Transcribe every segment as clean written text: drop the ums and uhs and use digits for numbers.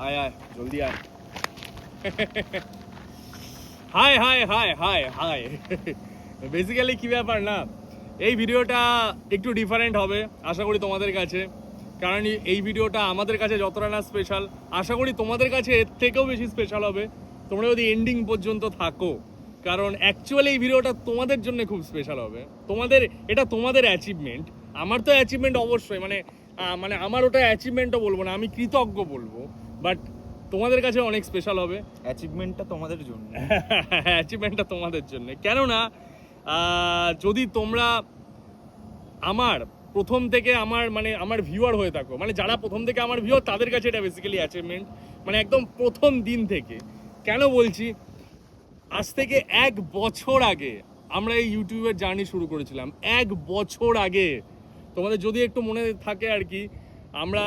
আয় আয় জলদি আয়। High high high high high. Basically কি ব্যাপার না, এই ভিডিওটা একটু ডিফারেন্ট হবে আশা করি তোমাদের কাছে, কারণ এই ভিডিওটা আমাদের কাছে যতটা না স্পেশাল, আশা করি তোমাদের কাছে এর থেকেও বেশি স্পেশাল হবে তোমরা যদি এন্ডিং পর্যন্ত থাকো, কারণ অ্যাকচুয়ালি এই ভিডিওটা তোমাদের জন্য খুব স্পেশাল হবে। এটা তোমাদের অ্যাচিভমেন্ট। আমার তো অ্যাচিভমেন্ট অবশ্যই, মানে আমার ওটা অ্যাচিভমেন্টও বলবো না, আমি কৃতজ্ঞ বলবো, বাট তোমাদের কাছে অনেক স্পেশাল হবে। অ্যাচিভমেন্টটা তোমাদের জন্য, অ্যাচিভমেন্টটা তোমাদের জন্য, কেননা যদি তোমরা আমার প্রথম থেকে আমার ভিউয়ার হয়ে থাকো, মানে যারা প্রথম থেকে আমার ভিউয়ার তাদের কাছে এটা বেসিক্যালি অ্যাচিভমেন্ট, মানে একদম প্রথম দিন থেকে। কেন বলছি, আজ থেকে 1 বছর আগে আমরা এই ইউটিউবের জার্নি শুরু করেছিলাম। 1 বছর আগে, তোমাদের যদি একটু মনে থাকে আর কি, আমরা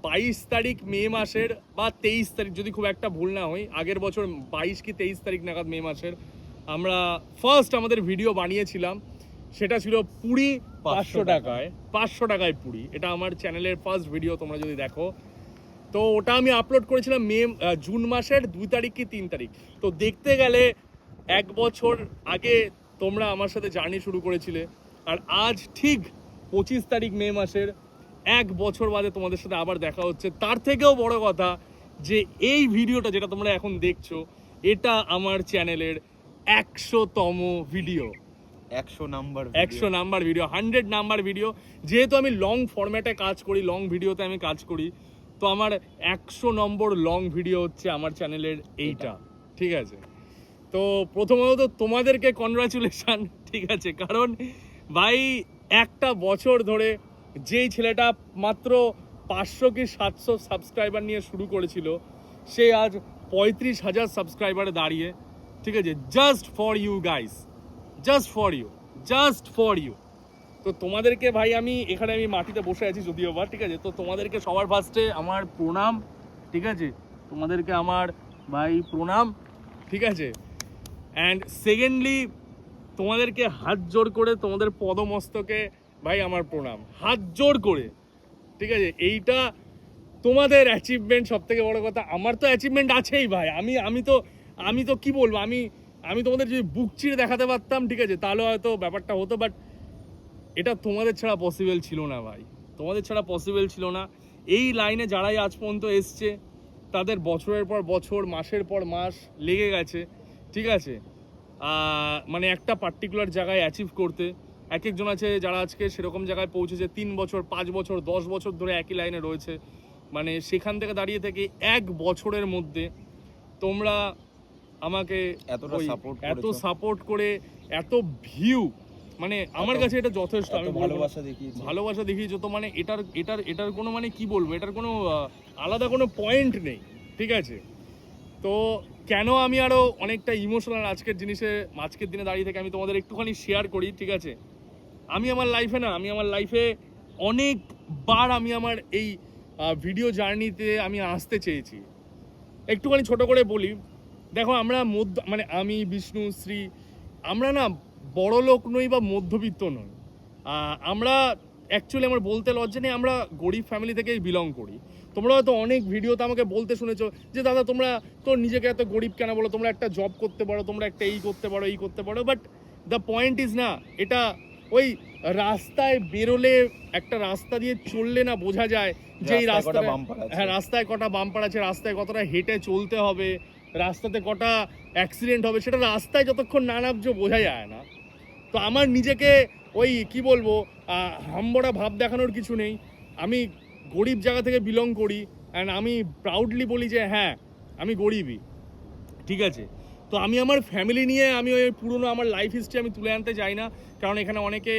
22 তারিখ মে মাসের বা 23 তারিখ যদি খুব একটা ভুল না হয়, আগের বছর 22 কি 23 তারিখ নাগাদ মে মাসের আমরা ফার্স্ট আমাদের ভিডিও বানিয়েছিলাম। সেটা ছিল পুরী 500 টাকায়, 500 টাকায় পুরী। এটা আমার চ্যানেলের ফার্স্ট ভিডিও, তোমরা যদি দেখো তো ওটা আমি আপলোড করেছিলাম জুন মাসের 2 তারিখ কি 3 তারিখ। তো দেখতে গেলে 1 বছর আগে তোমরা আমার সাথে জার্নি শুরু করেছিলে, আর আজ ঠিক 25 তারিখ মে মাসের 1 বছর বাদে তোমাদের সাথে আবার দেখা হচ্ছে। তার থেকেও বড় কথা যে এই ভিডিওটা যেটা তোমরা এখন দেখছো, এটা আমার চ্যানেলের 100তম ভিডিও। 100 number 100 number video. যেহেতু আমি লং ফরম্যাটে কাজ করি, লং ভিডিওতে আমি কাজ করি, তো আমার 100 নম্বর লং ভিডিও হচ্ছে আমার চ্যানেলের এইটা, ঠিক আছে? তো প্রথমত তোমাদেরকে কনগ্রাচুলেশন, ঠিক আছে? কারণ ভাই একটা বছর ধরে যেই ছেলেটা মাত্র 500 কি 700 সাবস্ক্রাইবার নিয়ে শুরু করেছিল, সে আজ 35,000 সাবস্ক্রাইবারে দাঁড়িয়ে, ঠিক আছে? Just for you guys, just for you. তো তোমাদেরকে ভাই আমি মাটিতে বসে আছি যদিও বা, ঠিক আছে? তো তোমাদেরকে সবার ফার্স্টে আমার প্রণাম, ঠিক আছে? তোমাদেরকে আমার ভাই প্রণাম, ঠিক আছে? অ্যান্ড সেকেন্ডলি তোমাদেরকে হাত জোর করে তোমাদের পদমস্তকে ভাই আমার প্রণাম, হাত জোর করে, ঠিক আছে? এইটা তোমাদের অ্যাচিভমেন্ট। সব থেকে বড় কথা, আমার তো অ্যাচিভমেন্ট আছেই ভাই। আমি তো কি বলবো, আমি তোমাদের যদি বুক চিরে দেখাতে পারতাম, ঠিক আছে, তাহলে হয়তো ব্যাপারটা হতো, বাট এটা তোমাদের ছাড়া পসিবল ছিল না ভাই, তোমাদের ছাড়া পসিবল ছিল না। এই লাইনে যারাই আজ পর্যন্ত এসছে তাদের বছরের পর বছর, মাসের পর মাস লেগে গেছে, ঠিক আছে? মানে একটা পার্টিকুলার জায়গায় অ্যাচিভ করতে। এক একজন আছে যারা আজকে সেরকম জায়গায় পৌঁছেছে 3 বছর, 5 বছর, 10 বছর ধরে একই লাইনে রয়েছে। মানে সেখান থেকে দাঁড়িয়ে থেকে 1 বছরের মধ্যে তোমরা আমাকে এত সাপোর্ট করে, এত ভিউ, মানে আমার কাছে এটা যথেষ্ট। আমি ভালোবাসা দেখিয়েছো তো, মানে এটার কোনো, মানে কি বলবো, এটার কোনো আলাদা কোনো পয়েন্ট নেই, ঠিক আছে? তো কেন আমি আরো অনেকটা ইমোশনাল আজকের দিনে দাঁড়িয়ে থেকে আমি তোমাদের একটুখানি শেয়ার করি, ঠিক আছে? আমি আমার লাইফে অনেকবার আমি আমার এই ভিডিও জার্নিতে আমি আসতে চেয়েছি। একটুখানি ছোট করে বলি, দেখো আমরা আমি, বিষ্ণু, শ্রী, আমরা না বড় লোক নই বা মধ্যবিত্ত নই। আমরা অ্যাকচুয়ালি, আমার বলতে লজ্জা নেই, আমরা গরিব ফ্যামিলি থেকেই বিলং করি। তোমরা হয়তো অনেক ভিডিওতে আমাকে বলতে শুনেছো যে দাদা তোমরা তো নিজেকে এত গরিব কেন বলো, তোমরা একটা জব করতে পারো, তোমরা একটা এই করতে পারো। বাট দ্য পয়েন্ট ইজ না, এটা ওই রাস্তায় বেরোলে, একটা রাস্তা দিয়ে চললে না বোঝা যায় যে এই রাস্তায়, হ্যাঁ, রাস্তায় কটা বাম্পার আছে, রাস্তায় কতটা হেঁটে চলতে হবে, রাস্তাতে কটা অ্যাক্সিডেন্ট হবে, সেটা রাস্তায় যতক্ষণ না নামছো বোঝা যায় না। তো আমার নিজেকে ওই কি বলবো, হাম্বড়া ভাব দেখানোর কিছু নেই। আমি গরিব জায়গা থেকে বিলং করি, অ্যান্ড আমি প্রাউডলি বলি যে হ্যাঁ আমি গরিবই, ঠিক আছে? তো আমি আমার ফ্যামিলি নিয়ে আমি ওই পুরনো আমার লাইফ হিস্ট্রি আমি তুলে আনতে চাই না, কারণ এখানে অনেকে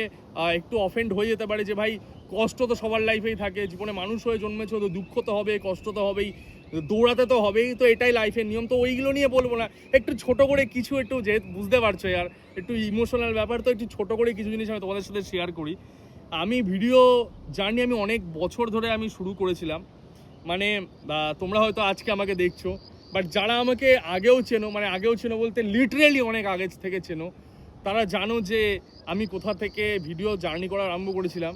একটু অফেন্ড হয়ে যেতে পারে যে ভাই কষ্ট তো সবার লাইফেই থাকে, জীবনে মানুষ হয়ে জন্মেছে তো দুঃখ তো হবে, কষ্ট তো হবেই, দৌড়াতে তো হবেই, তো এটাই লাইফের নিয়ম। তো ওইগুলো নিয়ে বলবো না, একটু ছোট করে কিছু, একটু যে বুঝতে পারছো আর একটু ইমোশনাল ব্যাপার, তো একটু ছোট করে কিছু জিনিস আমি তোমাদের সাথে শেয়ার করি। আমি ভিডিও জার্নি আমি অনেক বছর ধরে আমি শুরু করেছিলাম, মানে তোমরা হয়তো আজকে আমাকে দেখছো, বাট যারা আমাকে আগেও চেনো বলতে লিটারেলি অনেক আগে থেকে চেনো, তারা জানো যে আমি কোথা থেকে ভিডিও জার্নি করা আরম্ভ করেছিলাম।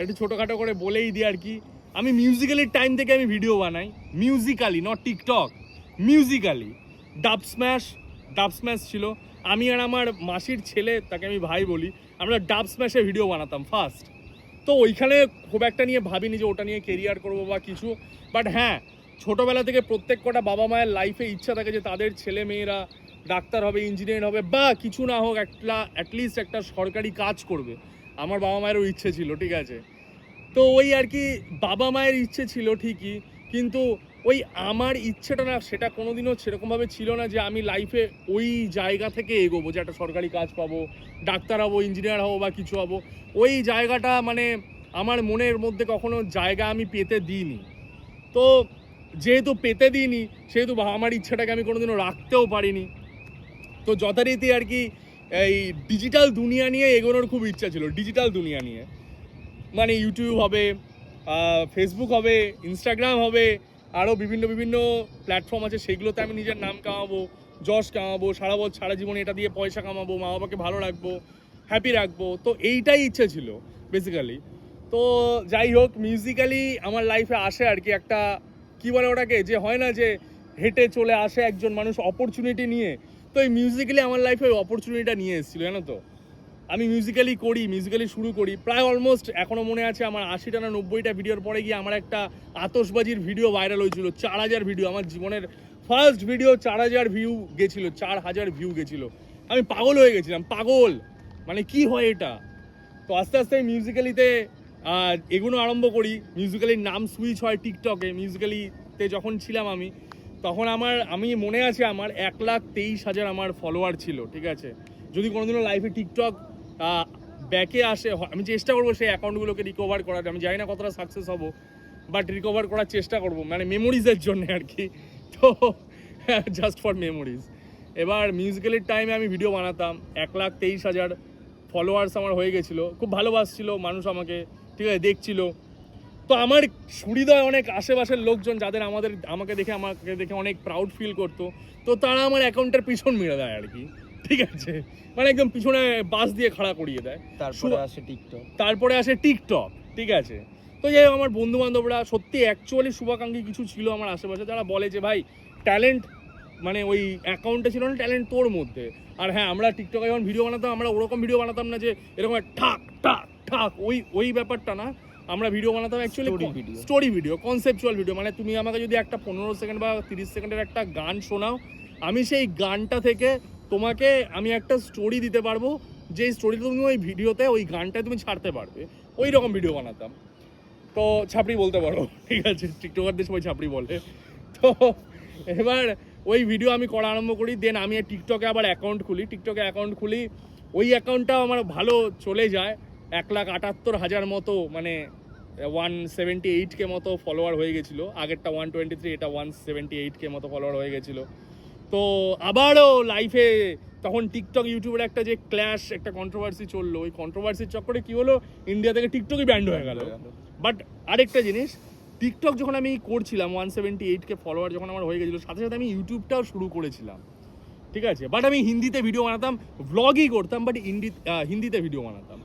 একটু ছোটোখাটো করে বলেই দিই আর কি, আমি মিউজিক্যালির টাইম থেকে আমি ভিডিও বানাই, মিউজিক্যালি নট টিকটক, মিউজিক্যালি। ডাব স্ম্যাশ ছিল, আমি আর আমার মাসির ছেলে, তাকে আমি ভাই বলি, আমরা ডাব স্ম্যাশে ভিডিও বানাতাম ফার্স্ট। তো ওইখানে খুব একটা নিয়ে ভাবিনি যে ওটা নিয়ে কেরিয়ার করবো বা কিছু, বাট হ্যাঁ ছোটোবেলা থেকে প্রত্যেক কটা বাবা মায়ের লাইফে ইচ্ছা থাকে যে তাদের ছেলে মেয়েরা ডাক্তার হবে, ইঞ্জিনিয়ার হবে, বা কিছু না হোক একটা অ্যাটলিস্ট একটা সরকারি কাজ করবে। আমার বাবা মায়েরও ইচ্ছে ছিল, ঠিক আছে। তো ওই আর কি বাবা মায়ের ইচ্ছে ছিল ঠিকই, কিন্তু ওই আমার ইচ্ছেটা না, সেটা কোনোদিনও সেরকমভাবে ছিল না যে আমি লাইফে ওই জায়গা থেকে এগোবো, যে একটা সরকারি কাজ পাবো, ডাক্তার হবো, ইঞ্জিনিয়ার হবো বা কিছু হবো। ওই জায়গাটা মানে আমার মনের মধ্যে কখনো জায়গা আমি পেতে দিইনি। তো যেহেতু পেতে দিইনি, সেহেতু আমার ইচ্ছাটাকে আমি কোনোদিনও রাখতেও পারিনি। তো যথারীতি আর কি এই ডিজিটাল দুনিয়া নিয়ে এগোনোর খুব ইচ্ছা ছিল, ডিজিটাল দুনিয়া নিয়ে, মানে ইউটিউব হবে, ফেসবুক হবে, ইনস্টাগ্রাম হবে, আরও বিভিন্ন বিভিন্ন প্ল্যাটফর্ম আছে, সেগুলোতে আমি নিজের নাম কামাবো, যশ কামাবো, সারা জীবনে এটা দিয়ে পয়সা কামাবো, মা বাবাকে ভালো রাখবো, হ্যাপি রাখবো। তো এইটাই ইচ্ছে ছিল বেসিক্যালি। তো যাই হোক, মিউজিক্যালি আমার লাইফে আসে আর কি একটা, কি বলে ওটাকে, যে হয় না যে হেঁটে চলে আসে একজন মানুষ অপরচুনিটি নিয়ে, তো এই মিউজিক্যালি আমার লাইফে ওই অপরচুনিটিটা নিয়ে এসেছিলো, জানো তো। আমি মিউজিক্যালি শুরু করি প্রায় অলমোস্ট, এখনও মনে আছে আমার 80টা না 90টা ভিডিওর পরে গিয়ে আমার একটা আতশবাজির ভিডিও ভাইরাল হয়েছিল, 4000 ভিডিও, আমার জীবনের ফার্স্ট ভিডিও 4000 ভিউ গেছিল, 4000 ভিউ গেছিল। আমি পাগল হয়ে গেছিলাম, পাগল, মানে কি হয় এটা। তো আস্তে আস্তে মিউজিক্যালিতে এগুলো আরম্ভ করি, মিউজিক্যালির নাম সুইচ হয় টিকটকে। মিউজিক্যালিতে যখন ছিলাম আমি, তখন আমি মনে আছে আমার 1,23,000 আমার ফলোয়ার ছিল, ঠিক আছে। যদি কোনোদিনও লাইফে টিকটক ব্যাকে আসে, আমি চেষ্টা করবো সেই অ্যাকাউন্টগুলোকে রিকভার করার। আমি জানি না কতটা সাকসেস হব, বাট রিকভার করার চেষ্টা করবো, মানে মেমোরিজের জন্য আর কি। তো জাস্ট ফর মেমোরিজ। এবার মিউজিক্যালের টাইমে আমি ভিডিও বানাতাম, 1,23,000 ফলোয়ার্স আমার হয়ে গেছিলো, খুব ভালোবাসছিল মানুষ আমাকে, ঠিক আছে, দেখছিল। তো আমার সুহৃদয় অনেক আশেপাশের লোকজন, যাদের আমাকে দেখে অনেক প্রাউড ফিল করতো, তো তারা আমার অ্যাকাউন্টের পিছন মেরে দেয় আর কি, ঠিক আছে, মানে একদম পিছনে বাস দিয়ে খাড়া করিয়ে দেয়। তারপরে আসে টিকটক, ঠিক আছে। তো যাই হোক, আমার বন্ধু বান্ধবরা সত্যি অ্যাকচুয়ালি শুভাকাঙ্ক্ষী কিছু ছিল আমার আশেপাশে, যারা বলে যে ভাই ট্যালেন্ট, মানে ওই অ্যাকাউন্টে ছিল না ট্যালেন্ট তোর মধ্যে। আর হ্যাঁ, আমরা টিকটকে যখন ভিডিও বানাতাম, আমরা ওরকম ভিডিও বানাতাম না যে এরকম ঠাক ঠাক ঠাক, ওই ব্যাপারটা না। আমরা ভিডিও বানাতাম actually story video, conceptual video. মানে তুমি আমাকে যদি একটা 15 সেকেন্ড বা 30 সেকেন্ডের একটা গান শোনাও, আমি সেই গানটা থেকে তোমাকে আমি একটা স্টোরি দিতে পারবো, যে স্টোরিটা তুমি ওই ভিডিওতে, ওই গানটায় তুমি ছাড়তে পারবে, ওই রকম ভিডিও বানাতাম। তো ছাপড়ি বলতে পারো, ঠিক আছে, টিকটকারদের সবাই ছাপড়ি বলে। তো এবার ওই ভিডিও আমি করা আরম্ভ করি, দেন আমি টিকটকে আবার অ্যাকাউন্ট খুলি। ওই অ্যাকাউন্টটাও আমার ভালো চলে যায়, 1,78,000 মতো, মানে 178K মতো ফলোয়ার হয়ে গেছিলো। আগেরটা 123, এটা 178K মতো ফলোয়ার হয়ে গেছিলো। তো আবারও লাইফে তখন টিকটক ইউটিউবের একটা যে ক্ল্যাশ, একটা কন্ট্রোভার্সি চললো, ওই কন্ট্রোভার্সির চক্করে কি হলো, ইন্ডিয়া থেকে টিকটকই ব্যান্ড হয়ে গেল। বাট আরেকটা জিনিস, টিকটক যখন আমি করছিলাম, 178K ফলোয়ার যখন আমার হয়ে গেছিলো, সাথে সাথে আমি ইউটিউবটাও শুরু করেছিলাম, ঠিক আছে। বাট আমি হিন্দিতে ভিডিও বানাতাম, ভ্লগই করতাম, বাট হিন্দিতে ভিডিও বানাতাম।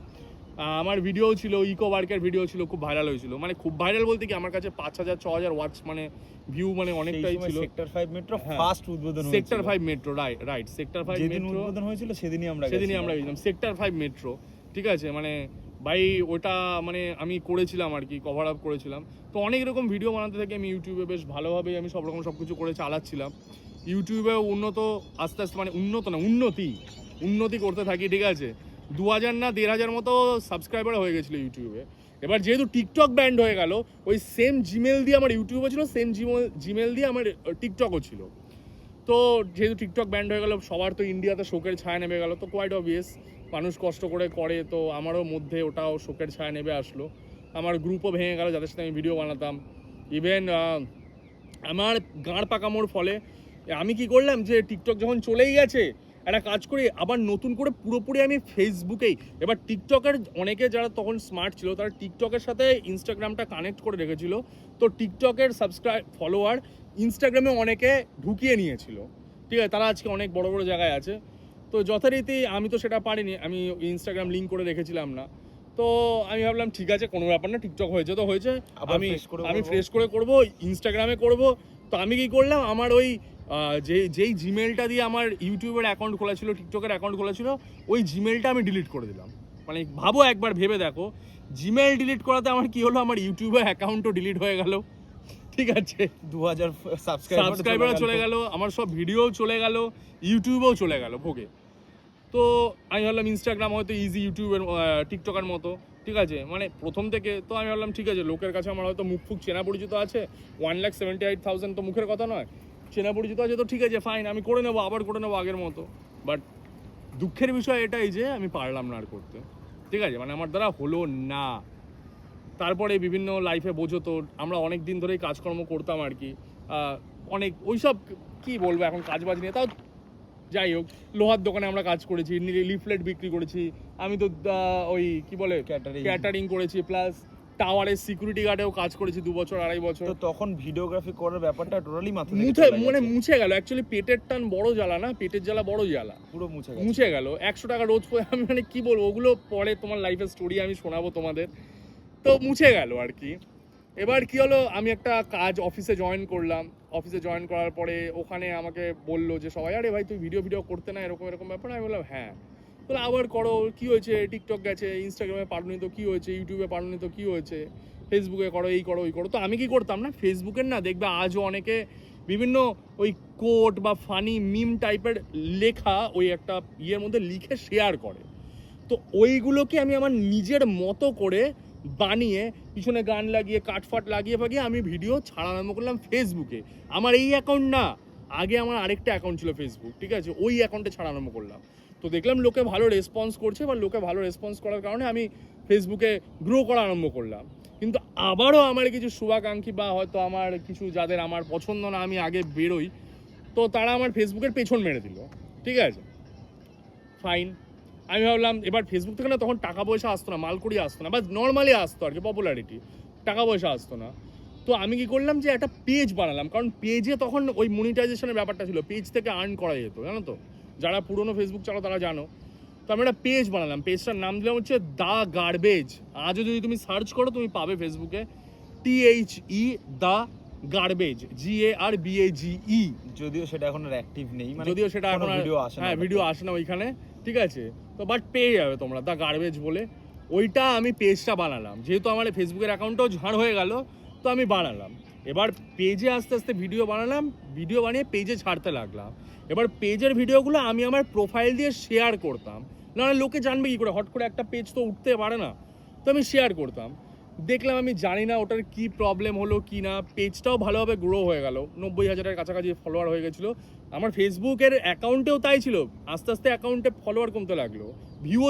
আমার ভিডিও ছিল, ইকো ওয়ার্কের ভিডিও ছিল, খুব ভাইরাল হয়েছিল। মানে খুব ভাইরাল বলতে কি, আমার কাছে 5,000 6,000 ওয়াচ, মানে ভিউ, মানে অনেকটাই ছিল। সেক্টর 5 মেট্রো ফার্স্ট উদ্বোধন হয়েছিল। Sector 5 metro, right, sector 5 metro যেদিন উদ্বোধন হয়েছিল সেদিনই আমরা গেছিলাম সেক্টর 5 মেট্রো, ঠিক আছে। মানে ভাই ওটা মানে আমি করেছিলাম আর কি, কভার আপ করেছিলাম। তো অনেক রকম ভিডিও বানাতে থাকি আমি ইউটিউবে, বেশ ভালোভাবেই আমি সব কিছু করে চালাচ্ছিলাম। ইউটিউবে আস্তে আস্তে, মানে উন্নতি করতে থাকি, ঠিক আছে। 2,000 না 1,500 মতো সাবস্ক্রাইবার হয়ে গেছিলো ইউটিউবে। এবার যেহেতু টিকটক ব্যান্ড হয়ে গেল, ওই সেম জিমেল দিয়ে আমার ইউটিউবও ছিল, সেম জিমেল দিয়ে আমার টিকটকও ছিল। তো যেহেতু টিকটক ব্যান্ড হয়ে গেল, সবার তো ইন্ডিয়াতে শোকের ছায়া নেমে গেল। তো কোয়াইট অবভিয়াস, মানুষ কষ্ট করে, তো আমারও মধ্যে ওটাও শোকের ছায়া নেমে আসলো। আমার গ্রুপও ভেঙে গেল, যাদের সাথে আমি ভিডিও বানাতাম। ইভেন আমার গাঁড় পাকামোর ফলে আমি কি করলাম, যে টিকটক যখন চলেই গেছে, একটা কাজ করি, আবার নতুন করে পুরোপুরি আমি ফেসবুকেই, এবার টিকটকের অনেকে যারা তখন স্মার্ট ছিল, তারা টিকটকের সাথে ইনস্টাগ্রামটা কানেক্ট করে রেখেছিল। তো টিকটকের ফলোয়ার ইনস্টাগ্রামে অনেকে ঢুকিয়ে নিয়েছিল, ঠিক আছে, তারা আজকে অনেক বড় বড় জায়গায় আছে। তো যথারীতি আমি তো সেটা পারিনি, আমি ইনস্টাগ্রাম লিঙ্ক করে রেখেছিলাম না। তো আমি ভাবলাম ঠিক আছে কোনো ব্যাপার না, টিকটক হয়েছে তো হয়েছে, আবার আমি fresh করে আমি করবো। ফ্রেশ করে করব, ইনস্টাগ্রামে করব। তো আমি কি করলাম, আমার ওই যেই জিমেলটা দিয়ে আমার ইউটিউবের অ্যাকাউন্ট খোলা ছিল, টিকটকের অ্যাকাউন্ট খোলা ছিল, ওই জিমেলটা আমি ডিলিট করে দিলাম। মানে ভাবো, একবার ভেবে দেখো, জিমেল ডিলিট করাতে আমার কি হলো, আমার ইউটিউবের অ্যাকাউন্টও ডিলিট হয়ে গেল, ঠিক আছে, 2000 সাবস্ক্রাইবারও চলে গেল, আমার সব ভিডিও চলে গেল, ইউটিউবেও চলে গেল ভোগে। তো আমি ভাবলাম ইনস্টাগ্রাম হয়তো ইজি ইউটিউবের টিকটকের মতো, ঠিক আছে, মানে প্রথম থেকে। তো আমি ভাবলাম ঠিক আছে, লোকের কাছে আমার হয়তো মুখ ফুক চেনা পরিচিত আছে, 1,78,000 তো মুখের কথা নয়, চেনা পরিচিত আছে, তো ঠিক আছে ফাইন, আমি করে নেবো, আবার করে নেবো আগের মতো। বাট দুঃখের বিষয় এটাই যে আমি পারলাম না আর করতে, ঠিক আছে, মানে আমার দ্বারা হলো না। তারপরে বিভিন্ন লাইফে বোঝো তো, আমরা অনেক দিন ধরেই কাজকর্ম করতাম আর কি, অনেক ওইসব কি বলবো এখন কাজ বাজ নিয়ে, তাও যাই হোক, লোহার দোকানে আমরা কাজ করেছি, লিফলেট বিক্রি করেছি, আমি তো ওই কি বলে ক্যাটারিং করেছি, প্লাস টাওয়ারের সিকিউরিটি গার্ডেও কাজ করেছি 2 বছর 2.5 বছর। তো তখন ভিডিওগ্রাফি করার ব্যাপারটা টোটালি মাথা মুছে গেল, অ্যাকচুয়ালি পেটের টান বড় জ্বালা না, পেটের জ্বালা বড় জ্বালা, পুরো মুছে গেল। 100 টাকা রোজ আমি মানে কি বলবো, ওগুলো পরে তোমার লাইফের স্টোরি আমি শোনাবো তোমাদের। তো মুছে গেল আর কি। এবার কি হলো, আমি একটা কাজ অফিসে জয়েন করলাম, অফিসে জয়েন করার পরে ওখানে আমাকে বললো যে সবাই, আরে ভাই তুই ভিডিও করতে না, এরকম এরকম ব্যাপার। আমি বললাম হ্যাঁ। বলে আবার করো, কি হয়েছে, টিকটক গেছে, ইনস্টাগ্রামে পারোনি তো কি হয়েছে, ইউটিউবে পারোনি তো কি হয়েছে, ফেসবুকে করো, এই করো ওই করো। তো আমি কি করতাম না, ফেসবুকের না দেখবে আজও অনেকে বিভিন্ন ওই কোট বা ফানি মিম টাইপের লেখা ওই একটা ইয়ের মধ্যে লিখে শেয়ার করে। তো ওইগুলোকে আমি আমার নিজের মতো করে বানিয়ে, পিছনে গান লাগিয়ে, কাটফাট লাগিয়ে আমি ভিডিও ছাড়া আরম্ভ করলাম ফেসবুকে। আমার এই অ্যাকাউন্ট না, আগে আমার আরেকটা অ্যাকাউন্ট ছিল ফেসবুক, ঠিক আছে, ওই অ্যাকাউন্টে ছাড়া আরম্ভ করলাম। তো দেখলাম লোকে ভালো রেসপন্স করছে, বা লোকে ভালো রেসপন্স করার কারণে আমি ফেসবুকে গ্রো করা আরম্ভ করলাম। কিন্তু আবারও আমার কিছু শুভাকাঙ্ক্ষী, বা হয়তো আমার কিছু যাদের আমার পছন্দ না, আমি আগে বেরোই, তো তারা আমার ফেসবুকের পেছন মেরে দিল, ঠিক আছে, ফাইন। আমি ভাবলাম এবার ফেসবুক থেকে না তখন টাকা পয়সা আসতো না, মালকুড়ি আসতো না, বা নর্মালি আসতো আর কি, পপুলারিটি, টাকা পয়সা আসতো না। তো আমি কি করলাম যে একটা পেজ বানালাম, কারণ পেজে তখন ওই মনিটাইজেশনের ব্যাপারটা ছিল, পেজ থেকে আর্ন করা যেত, জানো তো, যারা পুরনো ফেসবুক চালাও তারা জানো। তো আমি একটা পেজ বানালাম, পেজটার নাম দিলাম হচ্ছে দ্য গার্বেজ। আজও যদি তুমি সার্চ করো তুমি পাবে ফেসবুকে, THE দ্য গার্বেজ, GARBAGE। যদিও সেটা এখন আর অ্যাক্টিভ নেই, মানে যদিও সেটা এখন ভিডিও আসে না, হ্যাঁ ভিডিও আসে না ওইখানে, ঠিক আছে। তো বাট পেয়ে যাবে তোমরা দ্য গার্বেজ বলে, ওইটা আমি পেজটা বানালাম। যেহেতু আমার ফেসবুকের অ্যাকাউন্টটাও ঝাড় হয়ে গেল, তো আমি বানালাম। এবার পেজে আস্তে আস্তে ভিডিও বানালাম, ভিডিও বানিয়ে পেজে ছাড়তে লাগলাম। এবার পেজের ভিডিওগুলো আমি আমার প্রোফাইল দিয়ে শেয়ার করতাম, নাহলে লোকে জানবে কি করে, হট করে একটা পেজ তো উঠতে পারে না। তো আমি শেয়ার করতাম, দেখলাম, আমি জানি না ওটার কি প্রবলেম হলো কি না, পেজটাও ভালোভাবে গ্রো হয়ে গেল, 90,000-এর কাছাকাছি ফলোয়ার হয়ে গেছিলো। আমার ফেসবুকের অ্যাকাউন্টেও তাই ছিল, আস্তে আস্তে অ্যাকাউন্টে ফলোয়ার কমতে লাগলো, ভিউও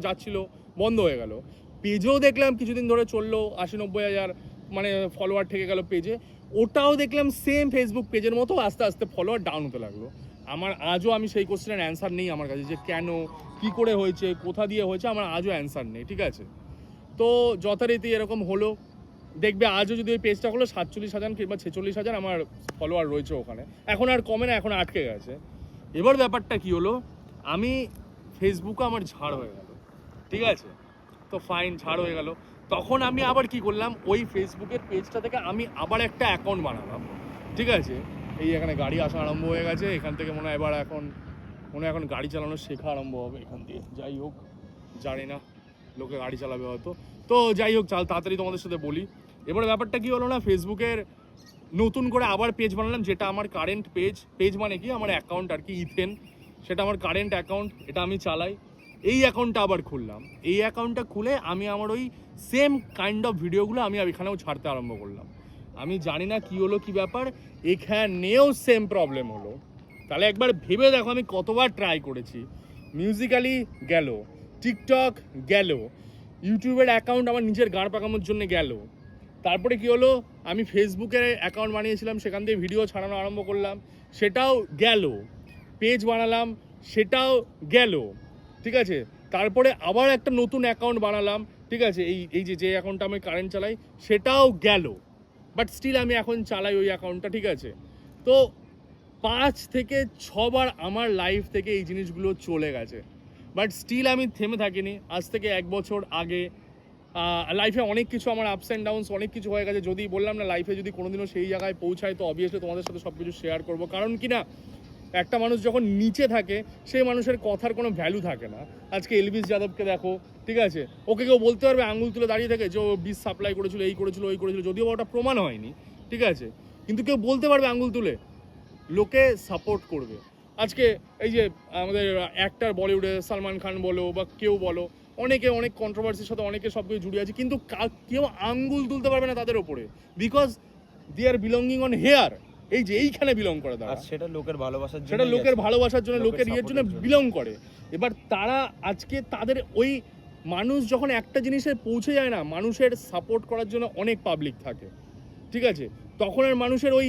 যাচ্ছিল, বন্ধ হয়ে গেল। পেজেও দেখলাম কিছুদিন ধরে চললো 80-90,000 মানে ফলোয়ার থেকে গেল পেজে, ওটাও দেখলাম সেম ফেসবুক পেজের মতো আস্তে আস্তে ফলোয়ার ডাউন হতে লাগলো। আমার আজও আমি সেই কোশ্চেনের অ্যান্সার নেই আমার কাছে, যে কেন, কি করে হয়েছে, কোথা দিয়ে হয়েছে, আমার আজও অ্যান্সার নেই, ঠিক আছে। তো যথারীতি এরকম হলো, দেখবে আজও যদি ওই পেজটা হলো 47,000 কিংবা 46,000 আমার ফলোয়ার রয়েছে ওখানে, এখন আর কমে না, এখন আটকে গেছে। এবার ব্যাপারটা কি হলো, আমি ফেসবুকে আমার ঝাড় হয়ে গেল, ঠিক আছে, তো ফাইন, ছাড় হয়ে গেল। তখন আমি আবার কি করলাম, ওই ফেসবুকের পেজটা থেকে আমি আবার একটা অ্যাকাউন্ট বানালাম, ঠিক আছে। এই এখানে গাড়ি আসা আরম্ভ হয়ে গেছে, এখান থেকে মনে হয় এবার এখন গাড়ি চালানো শেখা আরম্ভ হবে এখান দিয়ে, যাই হোক, জানি না, লোকে গাড়ি চালাবে হয়তো। তো যাই হোক, তাড়াতাড়ি তোমাদের সাথে বলি। এবার ব্যাপারটা কি হলো না, ফেসবুকের নতুন করে আবার পেজ বানালাম, যেটা আমার কারেন্ট পেজ মানে কি আমার অ্যাকাউন্ট আর কি, ইথেন, সেটা আমার কারেন্ট অ্যাকাউন্ট, এটা আমি চালাই। এই অ্যাকাউন্টটা আবার খুললাম, এই অ্যাকাউন্টটা খুলে আমি আমার ওই সেম কাইন্ড অফ ভিডিওগুলো আমি এখানেও ছাড়তে আরম্ভ করলাম। আমি জানি না কি হলো, কি ব্যাপার, এখানেও সেম প্রবলেম হলো। তাহলে একবার ভেবে দেখো আমি কতবার ট্রাই করেছি। মিউজিক্যালি গেল, টিকটক গেল, ইউটিউবের অ্যাকাউন্ট আমার নিজের গান পাকানোর জন্য গেল, তারপরে কি হলো, আমি ফেসবুকের অ্যাকাউন্ট বানিয়েছিলাম, সেখান থেকে ভিডিও ছাড়ানো আরম্ভ করলাম, সেটাও গেল, পেজ বানালাম, সেটাও গেল, ঠিক আছে। তারপরে আবার একটা নতুন অ্যাকাউন্ট বানালাম, ঠিক আছে, এই যে অ্যাকাউন্টটা আমি কারেন্ট চালাই, সেটাও গেল, বাট স্টিল আমি এখন চালাই ওই অ্যাকাউন্টটা, ঠিক আছে। তো 5 থেকে 6 বার আমার লাইফ থেকে এই জিনিসগুলো চলে গেছে। বাট স্টিল আমি থেমে থাকিনি। আজ থেকে 1 বছর আগে লাইফে অনেক কিছু আমার আপস অ্যান্ড ডাউনস অনেক কিছু হয়ে গেছে। যদি বললাম না লাইফে যদি কোনোদিনও সেই জায়গায় পৌঁছায় তো অবভিয়াসলি তোমাদের সাথে সব কিছু শেয়ার করবো। কারণ কি না, একটা মানুষ যখন নিচে থাকে সেই মানুষের কথার কোনো ভ্যালু থাকে না। আজকে এলভিস যাদবকে দেখো, ঠিক আছে, ওকে কেউ বলতে পারবে আঙুল তুলে দাঁড়িয়ে থাকে যে ও বিষ সাপ্লাই করেছিল, এই করেছিল, ওই করেছিল, যদিও ওটা প্রমাণ হয়নি, ঠিক আছে, কিন্তু কেউ বলতে পারবে আঙুল তুলে, লোকে সাপোর্ট করবে। আজকে এই যে আমাদের অ্যাক্টার বলিউডে সালমান খান বলো বা কেউ বলো, অনেকে অনেক কন্ট্রোভার্সির সাথে অনেকে সব কিছু জুড়ে আছে, কিন্তু কেউ আঙ্গুল তুলতে পারবে না তাদের ওপরে, because they are belonging on here, এই যে এইখানে বিলং করে তারা। আর সেটা লোকের ভালোবাসার জন্য, সেটা লোকের ভালোবাসার জন্য, লোকের ইয়ের জন্য বিলং করে। এবার তারা আজকে তাদের ওই মানুষ যখন একটা জিনিসে পৌঁছে যায় না, মানুষের সাপোর্ট করার জন্য অনেক পাবলিক থাকে, ঠিক আছে, তখন আর মানুষের ওই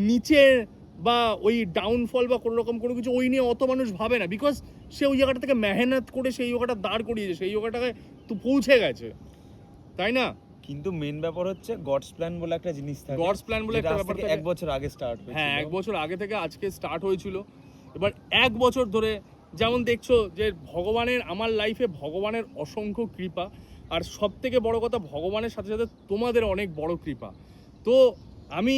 নিচে বা ওই ডাউনফল বা কোনো রকম কোনো কিছু ওই নিয়ে অত মানুষ ভাবে না, বিকজ সে ওই জায়গাটা থেকে মেহনত করে সেই জায়গাটা দাঁড় করিয়েছে, সেই জায়গাটাকে তো পৌঁছে গেছে, তাই না? কিন্তু মেন ব্যাপার হচ্ছে গডস প্ল্যান বলে একটা জিনিস থাকে, গডস প্ল্যান বলে একটা ব্যাপার থাকে। 1 বছর আগে স্টার্ট হয়েছিল। হ্যাঁ, 1 বছর আগে থেকে আজকে স্টার্ট হয়েছিল। এবার 1 বছর ধরে যেমন দেখছো যে ভগবানের, আমার লাইফে ভগবানের অসংখ্য কৃপা, আর সব থেকে বড় কথা ভগবানের সাথে সাথে তোমাদের অনেক বড় কৃপা। তো আমি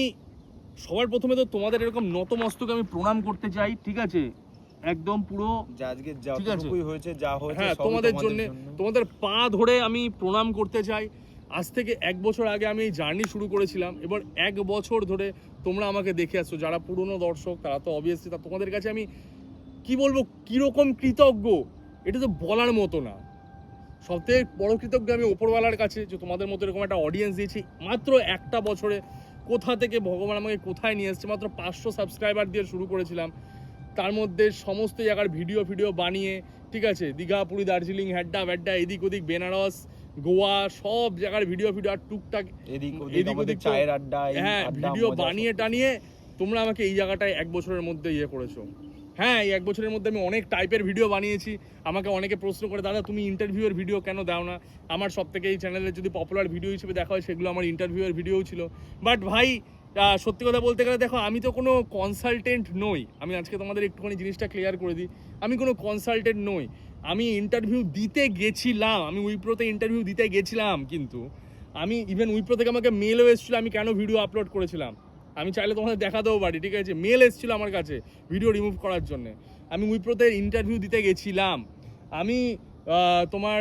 সবার প্রথমে তো তোমাদের এরকম নতমস্তকে আমি প্রণাম করতে চাই, ঠিক আছে, একদম পুরো যা আজকে যতটুকুই হয়েছে, যা হয়েছে হ্যাঁ সবই তোমাদের জন্য, জন্য। তোমাদের পা ধরে আমি প্রণাম করতে চাই। আজ থেকে 1 বছর আগে আমি এই জার্নি শুরু করেছিলাম, এবার 1 বছর ধরে তোমরা আমাকে দেখে আসছো, যারা পুরনো দর্শক তারা তো অবভিয়াসলি, তা তোমাদের কাছে আমি কি বলবো কিরকম কৃতজ্ঞ এটা তো বলার মতো না। সবথেকে বড় কৃতজ্ঞ আমি ওপরওয়ালার কাছে, যে তোমাদের মতো এরকম একটা অডিয়েন্স দিয়েছি মাত্র 1টা বছরে। কোথা থেকে ভগবান আমাকে কোথায় নিয়ে এসছে, মাত্র 500 সাবস্ক্রাইবার দিয়ে শুরু করেছিলাম, তার মধ্যে সমস্ত জায়গার ভিডিও বানিয়ে, ঠিক আছে, দীঘা, পুরী, দার্জিলিং, হেড্ডা ব্যাড্ডা, এদিক ওদিক, বেনারস, গোয়া, সব জায়গার ভিডিও আর টুকটাক এদিক ওদিক চায়ের আড্ডা, হ্যাঁ, ভিডিও বানিয়ে টানিয়ে তোমরা আমাকে এই জায়গাটায় 1 বছরের মধ্যে ইয়ে করেছো। হ্যাঁ, এই 1 বছরের মধ্যে আমি অনেক টাইপের ভিডিও বানিয়েছি। আমাকে অনেকে প্রশ্ন করে, দাদা তুমি ইন্টারভিউয়ের ভিডিও কেন দাও না? আমার সব থেকে এই চ্যানেলে যদি পপুলার ভিডিও হিসেবে দেখা হয় সেগুলো আমার ইন্টারভিউয়ের ভিডিও ছিল। বাট ভাই সত্যি কথা বলতে গেলে দেখো, আমি তো কোনো কনসালটেন্ট নই। আমি আজকে তোমাদের একটুখানি জিনিসটা ক্লিয়ার করে দিই, আমি কোনো কনসালটেন্ট নই। আমি ইন্টারভিউ দিতে গেছিলাম, আমি উইপ্রোতে ইন্টারভিউ দিতে গেছিলাম, কিন্তু আমি ইভেন উইপ্রো থেকে আমাকে মেলও এসেছিলো আমি কেন ভিডিও আপলোড করেছিলাম। আমি চাইলে তোমাদের দেখাতেও পারি, ঠিক আছে, মেল এসেছিলো আমার কাছে ভিডিও রিমুভ করার জন্য। আমি উইপ্রোতে ইন্টারভিউ দিতে গেছিলাম, আমি তোমার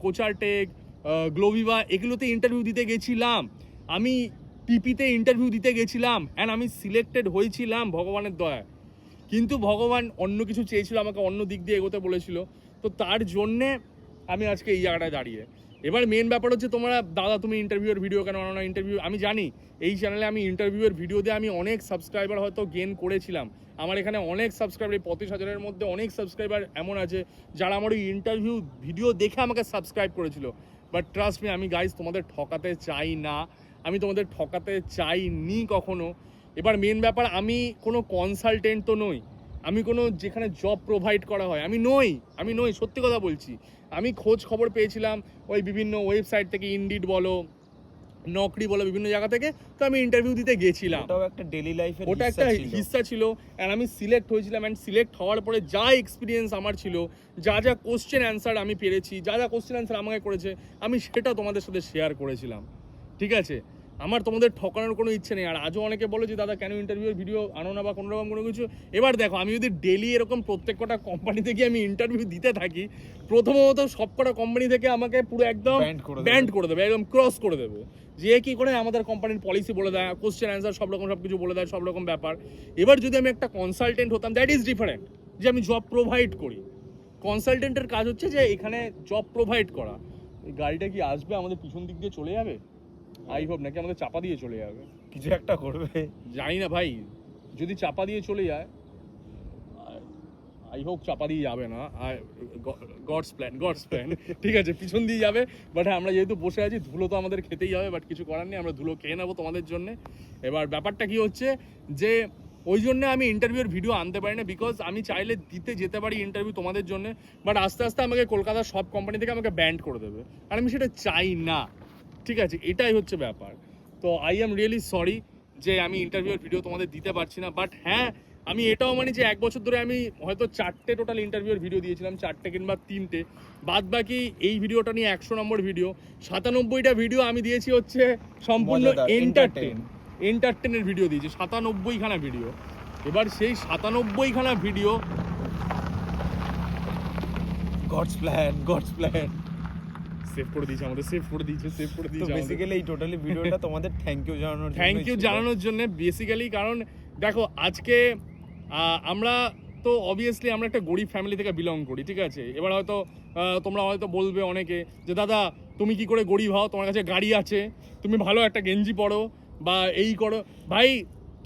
কোচারটেক, গ্লোভিভা এগুলোতে ইন্টারভিউ দিতে গেছিলাম, আমি টিপিতে ইন্টারভিউ দিতে গেছিলাম, অ্যান্ড আমি সিলেক্টেড হয়েছিলাম ভগবানের দয়ায়। কিন্তু ভগবান অন্য কিছু চেয়েছিল, আমাকে অন্য দিক দিয়ে এগোতে বলেছিল, তো তার জন্যে আমি আজকে এই জায়গাটায় দাঁড়িয়ে। এবার মেন ব্যাপার হচ্ছে তোমরা, দাদা তুমি ইন্টারভিউয়ের ভিডিও কেন আনো না? ইন্টারভিউ আমি জানি এই চ্যানেলে আমি ইন্টারভিউয়ের ভিডিও দিয়ে আমি অনেক সাবস্ক্রাইবার হয়তো গেন করেছিলাম। আমার এখানে অনেক সাবস্ক্রাইবার, এই 25,000-এর মধ্যে অনেক সাবস্ক্রাইবার এমন আছে যারা আমার ওই ইন্টারভিউ ভিডিও দেখে আমাকে সাবস্ক্রাইব করেছিল। বাট ট্রাস্ট মি, আমি গাইজ তোমাদের ঠকাতে চাই না, আমি তোমাদের ঠকাতে চাইনি কখনো। এবার মেন ব্যাপার, আমি কোনো কনসালটেন্ট তো নই, আমি কোনো যেখানে জব প্রোভাইড করা হয় আমি নই, সত্যি কথা বলছি। আমি খোঁজ খবর পেয়েছিলাম ওই বিভিন্ন ওয়েবসাইট থেকে, ইনডিড বলো, নকরি বলো, বিভিন্ন জায়গা থেকে, তো আমি ইন্টারভিউ দিতে গেছিলাম। ওটাও একটা ডেইলি লাইফের ওটা একটা হিস্সা ছিল, অ্যান্ড আমি সিলেক্ট হয়েছিলাম। অ্যান্ড সিলেক্ট হওয়ার পরে যা এক্সপিরিয়েন্স আমার ছিল, যা কোশ্চেন অ্যান্সার আমি পেরেছি, যা কোশ্চেন অ্যান্সার আমাকে করেছে, আমি সেটা তোমাদের সাথে শেয়ার করেছিলাম, ঠিক আছে। আমার তোমাদের ঠকানোর কোনো ইচ্ছে নেই। আর আজও অনেকে বলে যে দাদা কেন ইন্টারভিউর ভিডিও আনো না বা কোনো রকম কোনো কিছু। এবার দেখো, আমি যদি ডেলি এরকম প্রত্যেকটা কোম্পানি থেকে আমি ইন্টারভিউ দিতে থাকি, প্রথমত সবকটা কোম্পানি থেকে আমাকে পুরো একদম ব্যান্ড করে দেবে, একদম ক্রস করে দেবে। যে কি করে আমাদের কোম্পানির পলিসি বলে দেয়, কোশ্চেন অ্যান্সার সব রকম সব কিছু বলে দেয়, সব রকম ব্যাপার। এবার যদি আমি একটা কনসালটেন্ট হতাম, দ্যাট ইজ ডিফারেন্ট, যে আমি জব প্রোভাইড করি। কনসালটেন্টের কাজ হচ্ছে যে এখানে জব প্রোভাইড করা। এই গাড়িটা কি আসবে আমাদের পিছন দিক দিয়ে চলে যাবে? আই হোপ, নাকি আমাদের চাপা দিয়ে চলে যাবে, কিছু একটা করবে, জানি না ভাই। যদি চাপা দিয়ে চলে যায়, আই হোপ চাপা দিয়ে যাবে না, গডস প্ল্যান ঠিক আছে, পিছন দিয়ে যাবে। বাট আমরা যেহেতু বসে আছি, ধুলো তো আমাদের খেতেই হবে, বাট কিছু করার নেই, আমরা ধুলো খেয়ে নেবো তোমাদের জন্য। এবার ব্যাপারটা কি হচ্ছে যে ওই জন্য আমি ইন্টারভিউর ভিডিও আনতে পারি না, বিকজ আমি চাইলে দিতে যেতে পারি ইন্টারভিউ তোমাদের জন্য, বাট আস্তে আস্তে আমাকে কলকাতার সব কোম্পানি থেকে আমাকে ব্যান্ড করে দেবে, আর আমি সেটা চাই না, ঠিক আছে, এটাই হচ্ছে ব্যাপার। তো আই এম রিয়েলি সরি যে আমি ইন্টারভিউর ভিডিও তোমাদের দিতে পারছি না। বাট হ্যাঁ, আমি এটাও মানি যে 1 বছর ধরে আমি হয়তো 4টে টোটাল ইন্টারভিউর ভিডিও দিয়েছিলাম, 4টে কিংবা 3টে, বাদ বাকি এই ভিডিওটা নিয়ে 100 নম্বর ভিডিও, 97টা ভিডিও আমি দিয়েছি হচ্ছে সম্পূর্ণ মজাদার, এন্টারটেনের ভিডিও দিয়েছি, 97খানা ভিডিও। এবার সেই 97খানা ভিডিও গডস প্ল্যান সেভ করে দিয়েছে আমাদের, সেভ করে তো দিয়েছে বেসিক্যালি এই টোটালি ভিডিওটা তোমাদের থ্যাংক ইউ জানানোর জন্য। থ্যাংক ইউ জানানোর জন্য বেসিক্যালি, কারণ দেখো আজকে আমরা তো অবভিয়াসলি আমরা একটা গরিব ফ্যামিলি থেকে বিলং করি, ঠিক আছে। এবার হয়তো তোমরা হয়তো বলবে অনেকে যে দাদা তুমি কি করে গরিব হও, তোমার কাছে গাড়ি আছে, তুমি ভালো একটা গেঞ্জি পরো বা এই করো। ভাই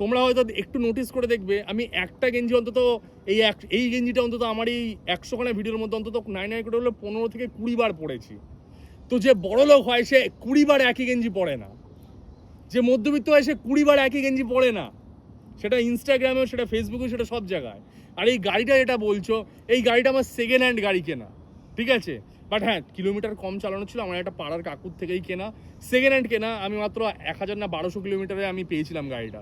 তোমরা হয়তো একটু নোটিস করে দেখবে আমি একটা গেঞ্জি অন্তত এই গেঞ্জিটা অন্তত আমার এই 100খানা ভিডিওর মধ্যে অন্তত 9 করে হলো 15 থেকে 20 বার পড়েছি। তো যে বড় লোক হয় সে 20 বার একই গেঞ্জি পরে না, যে মধ্যবিত্ত হয় সে 20 বার একই গেঞ্জি পরে না, সেটা ইনস্টাগ্রামেও, সেটা ফেসবুকেও, সেটা সব জায়গায়। আর এই গাড়িটা যেটা বলছো, এই গাড়িটা আমার সেকেন্ড হ্যান্ড গাড়ি কেনা, ঠিক আছে। বাট হ্যাঁ কিলোমিটার কম চালানো ছিল, আমার একটা পাড়ার কাকুর থেকেই কেনা, সেকেন্ড হ্যান্ড কেনা। আমি মাত্র 1000 না 1200 কিলোমিটারে আমি পেয়েছিলাম গাড়িটা,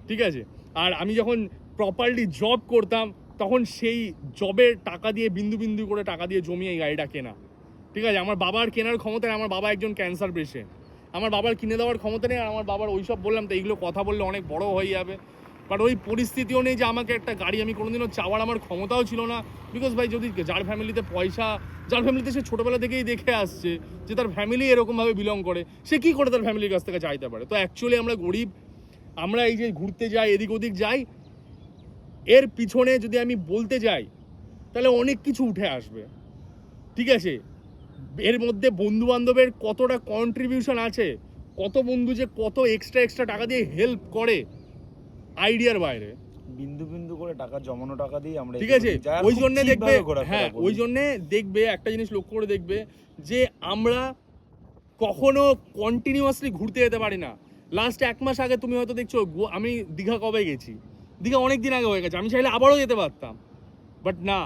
ঠিক আছে। আর আমি যখন প্রপারলি জব করতাম তখন সেই জবের টাকা দিয়ে বিন্দু বিন্দু করে টাকা দিয়ে জমিয়ে এই গাড়িটা কেনা, ঠিক আছে। আমার বাবার কেনার ক্ষমতা নেই, আমার বাবা একজন ক্যান্সার পেশেন্ট, আমার বাবার কিনে দেওয়ার ক্ষমতা নেই। আর আমার বাবার ওইসব বললাম তো এইগুলো কথা বললে অনেক বড় হয়ে যাবে, বাট ওই পরিস্থিতিও নেই যে আমাকে একটা গাড়ি আমি কোনোদিনও চাওয়ার আমার ক্ষমতাও ছিল না। বিকজ ভাই যদি যার ফ্যামিলিতে পয়সা, যার ফ্যামিলিতে সে ছোটোবেলা থেকেই দেখে আসছে যে তার ফ্যামিলি এরকমভাবে বিলং করে, সে কী করে তার ফ্যামিলির কাছ থেকে চাইতে পারে। তো অ্যাকচুয়ালি আমরা গরিব, আমরা এই যে ঘুরতে যাই এদিক ওদিক যাই, এর পিছনে যদি আমি বলতে যাই তাহলে অনেক কিছু উঠে আসবে, ঠিক আছে। এর মধ্যে বন্ধু বান্ধবের কতটা কন্ট্রিবিউশন আছে, কত বন্ধু যে কত এক্সট্রা টাকা দিয়ে হেল্প করে আইডিয়ার বাইরে, বিন্দু বিন্দু করে টাকা জমানো টাকা দিয়ে আমরা, ঠিক আছে। ওই জন্য দেখবে, হ্যাঁ ওই জন্য দেখবে একটা জিনিস লক্ষ্য করে দেখবে যে আমরা কখনো কন্টিনিউয়াসলি ঘুরতে যেতে পারি না। লাস্ট 1 মাস আগে তুমি হয়তো দেখছো আমি দীঘা কবে গেছি, দীঘা অনেক দিন আগে হয়ে গেছে, আমি চাইলে আবারও যেতে পারতাম, বাট না,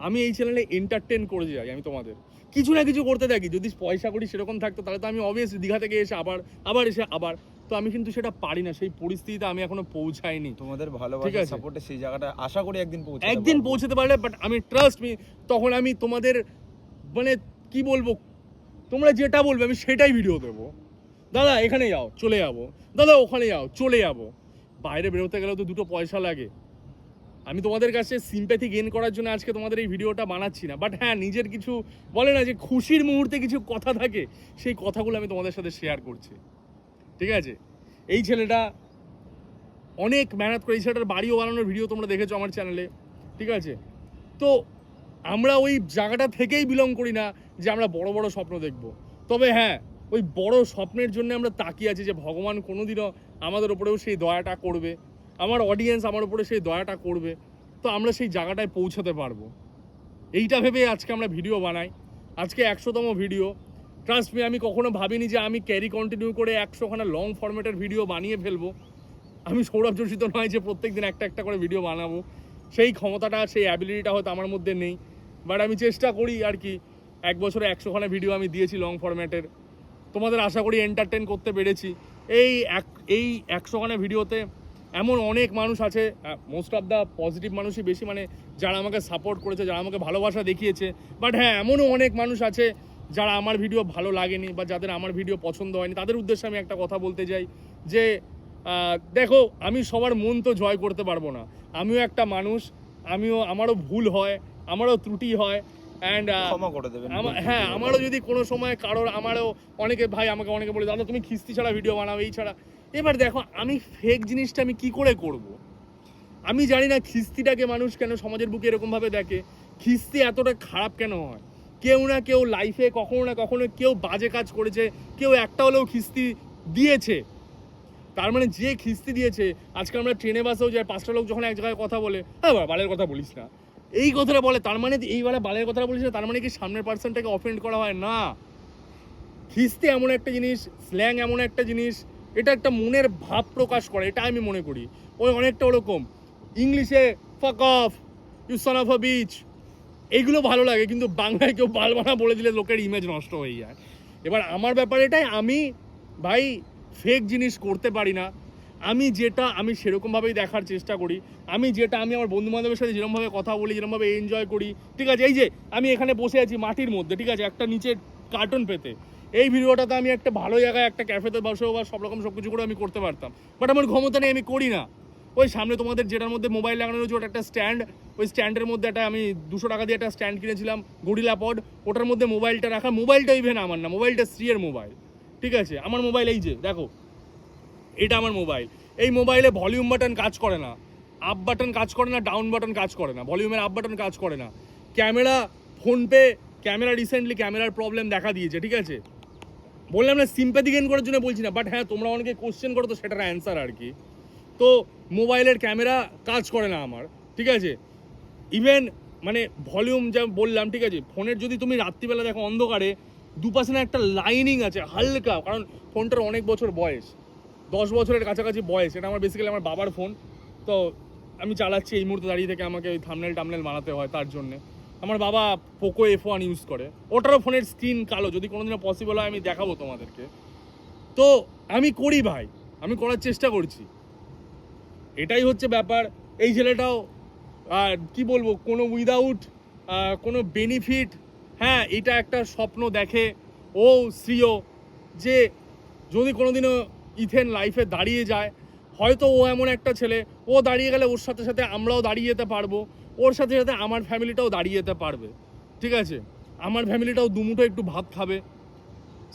আমি এই চ্যানেলে এন্টারটেন করে যাই, আমি তোমাদের কিছু না কিছু করতে থাকি। যদি পয়সা করি সেরকম থাকতো তাহলে তো আমি অবভিয়াসলি দীঘা থেকে এসে আবার এসে আবার, তো আমি কিন্তু সেটা পারি না, সেই পরিস্থিতিতে আমি এখনো পৌঁছাইনি। তোমাদের ভালোবাসা সাপোর্টে সেই জায়গাটা আশা করি একদিন পৌঁছাতে পারলে, বাট আমি ট্রাস্ট মি তখন আমি তোমাদের মানে কি বলবো, তোমরা যেটা বলবে আমি সেটাই ভিডিও দেবো। দাদা এখানে যাও চলে যাবো, দাদা ওখানে যাও চলে যাবো। বাইরে বেরোতে গেলেও তো 2টো পয়সা লাগে। আমি তোমাদের কাছে সিম্প্যাথি গেইন করার জন্য আজকে তোমাদের এই ভিডিওটা বানাচ্ছি না, বাট হ্যাঁ নিজের কিছু বলে না যে খুশির মুহূর্তে কিছু কথা থাকে, সেই কথাগুলো আমি তোমাদের সাথে শেয়ার করছি, ঠিক আছে। এই ছেলেটা অনেক মেহনত করে, এই ছেলেটার বাড়িও বানানোর ভিডিও তোমরা দেখেছো আমার চ্যানেলে, ঠিক আছে। তো আমরা ওই জায়গাটা থেকেই বিলং করি না যে আমরা বড় বড় স্বপ্ন দেখব। তবে হ্যাঁ ওই বড় স্বপ্নের জন্য আমরা তাকিয়ে আছি যে ভগবান কোনোদিনও আমাদের ওপরেও সেই দয়াটা করবে, আমার অডিয়েন্স আমার উপরে সেই দয়াটা করবে, তো আমরা সেই জায়গাটায় পৌঁছাতে পারবো। এইটা ভেবে আজকে আমরা ভিডিও বানাই, আজকে 100তম ভিডিও। ট্রাস্ট মি আমি কখনো ভাবিনি যে আমি ক্যারি কন্টিনিউ করে 100খানা লং ফরম্যাটের ভিডিও বানিয়ে ফেলবো। আমি সৌরভ যোশী তো নয় যে প্রত্যেকদিন একটা করে ভিডিও বানাবো, সেই ক্ষমতাটা সেই অ্যাবিলিটিটা হয়তো আমার মধ্যে নেই, বাট আমি চেষ্টা করি আর কি। 1 বছরে 100খানা ভিডিও আমি দিয়েছি লং ফরম্যাটের, তোমাদের আশা করি এন্টারটেন করতে পেরেছি। এই 100খানা ভিডিওতে এমন অনেক মানুষ আছে, মোস্ট অফ দ্য পজিটিভ মানুষই বেশি, মানে যারা আমাকে সাপোর্ট করেছে, যারা আমাকে ভালোবাসা দেখিয়েছে। বাট হ্যাঁ এমনও অনেক মানুষ আছে যারা আমার ভিডিও ভালো লাগেনি বা যাদের আমার ভিডিও পছন্দ হয়নি, তাদের উদ্দেশ্যে আমি একটা কথা বলতে চাই যে দেখো আমি সবার মন তো জয় করতে পারবো না, আমিও একটা মানুষ, আমারও ভুল হয়, আমারও ত্রুটি হয়, অ্যান্ড ক্ষমা করে দেবেন। হ্যাঁ আমারও যদি কোনো সময় কারোর, আমারও অনেকে ভাই আমাকে অনেকে বলে দাদা তুমি খিস্তি ছাড়া ভিডিও বানাও, এই ছাড়া। এবার দেখো আমি ফেক জিনিসটা আমি কি করে করব, আমি জানি না খিস্তিটাকে মানুষ কেন সমাজের বুকে এরকমভাবে দেখে, খিস্তি এতটা খারাপ কেন হয়। কেউ না কেউ লাইফে কখনো না কখনো কেউ বাজে কাজ করেছে, কেউ একটা হলেও খিস্তি দিয়েছে। তার মানে যে খিস্তি দিয়েছে, আজকে আমরা ট্রেনে বাসেও যাই, 5টা লোক যখন এক জায়গায় কথা বলে, হ্যাঁ বালের কথা বলিস না, এই কথাটা বলে, তার মানে এইবারে বালের কথাটা বলিস না, তার মানে কি সামনের পার্সনটাকে অফেন্ড করা হয় না। খিস্তি এমন একটা জিনিস, স্ল্যাং এমন একটা জিনিস, এটা একটা মনের ভাব প্রকাশ করে, এটা আমি মনে করি। ওই অনেকটা ওরকম ইংলিশে fuck off, you son of a bitch, এইগুলো ভালো লাগে, কিন্তু বাংলায় কেউ বালবানা বলে দিলে লোকের ইমেজ নষ্ট হয়ে যায়। এবার আমার ব্যাপার এটাই, আমি ভাই ফেক জিনিস করতে পারি না। আমি যেটা আমি সেরকমভাবেই দেখার চেষ্টা করি, আমি আমার বন্ধু বান্ধবের সাথে যেরকমভাবে কথা বলি, যেরকমভাবে এনজয় করি, ঠিক আছে? এই যে আমি এখানে বসে আছি মাটির মধ্যে, ঠিক আছে, একটা নিচে কার্টুন পেতে, এই ভিডিওটাতে আমি একটা ভালো জায়গায় একটা ক্যাফেতে বসেও বা সব রকম সব কিছু করে আমি করতে পারতাম, বাট আমার ক্ষমতা নেই, আমি করি না। ওই সামনে তোমাদের যেটার মধ্যে মোবাইল লাগানো রয়েছে ওটা একটা স্ট্যান্ড, ওই স্ট্যান্ডের মধ্যে একটা আমি 200 টাকা দিয়ে একটা স্ট্যান্ড কিনেছিলাম গরিলা পড, ওটার মধ্যে মোবাইলটা রাখা, মোবাইলটা ইভেন আমার না, মোবাইলটা স্ত্রীর মোবাইল, ঠিক আছে? আমার মোবাইল এই যে দেখো, এটা আমার মোবাইল, এই মোবাইলে ভলিউম বাটন কাজ করে না, আপ বাটন কাজ করে না, ডাউন বাটন কাজ করে না, ভলিউমের আপ বাটন কাজ করে না, ক্যামেরা, ফোনপে ক্যামেরা রিসেন্টলি ক্যামেরার প্রবলেম দেখা দিয়েছে, ঠিক আছে? বললাম না সিম্প্যাথি গেইন করার জন্য বলছি না, বাট হ্যাঁ তোমরা অনেকে কোশ্চেন করো তো সেটার অ্যান্সার আর কি। তো মোবাইলের ক্যামেরা কাজ করে না আমার, ঠিক আছে? ইভেন মানে ভলিউম যা বললাম, ঠিক আছে, ফোনের যদি তুমি রাত্রিবেলা দেখো অন্ধকারে দুপাশে না একটা লাইনিং আছে হালকা, কারণ ফোনটার অনেক বছর বয়স, 10 বছরের কাছাকাছি বয়স, এটা আমার বেসিক্যালি আমার বাবার ফোন, তো আমি চালাচ্ছি এই মুহূর্তে দাঁড়িয়ে থেকে, আমাকে ওই থাম্বনেল বানাতে হয় তার জন্যে। আমার বাবা পোকো F1 ইউজ করে, ওটারও ফোনের স্ক্রিন কালো, যদি কোনোদিনও পসিবল হয় আমি দেখাবো তোমাদেরকে। তো আমি করি ভাই, আমি করার চেষ্টা করছি, এটাই হচ্ছে ব্যাপার। এই ছেলেটাও কি বলবো, কোনো উইদাউট কোনো বেনিফিট, হ্যাঁ এটা একটা স্বপ্ন দেখে ও শ্রীও, যে যদি কোনোদিনও ইথেন লাইফে দাঁড়িয়ে যায়, হয়তো ও এমন একটা ছেলে, ও দাঁড়িয়ে গেলে ওর সাথে সাথে আমরাও দাঁড়িয়ে যেতে পারবো, ওর সাথে সাথে আমার ফ্যামিলিটাও দাঁড়িয়ে যেতে পারবে, ঠিক আছে? আমার ফ্যামিলিটাও দুমুঠো একটু ভাত খাবে।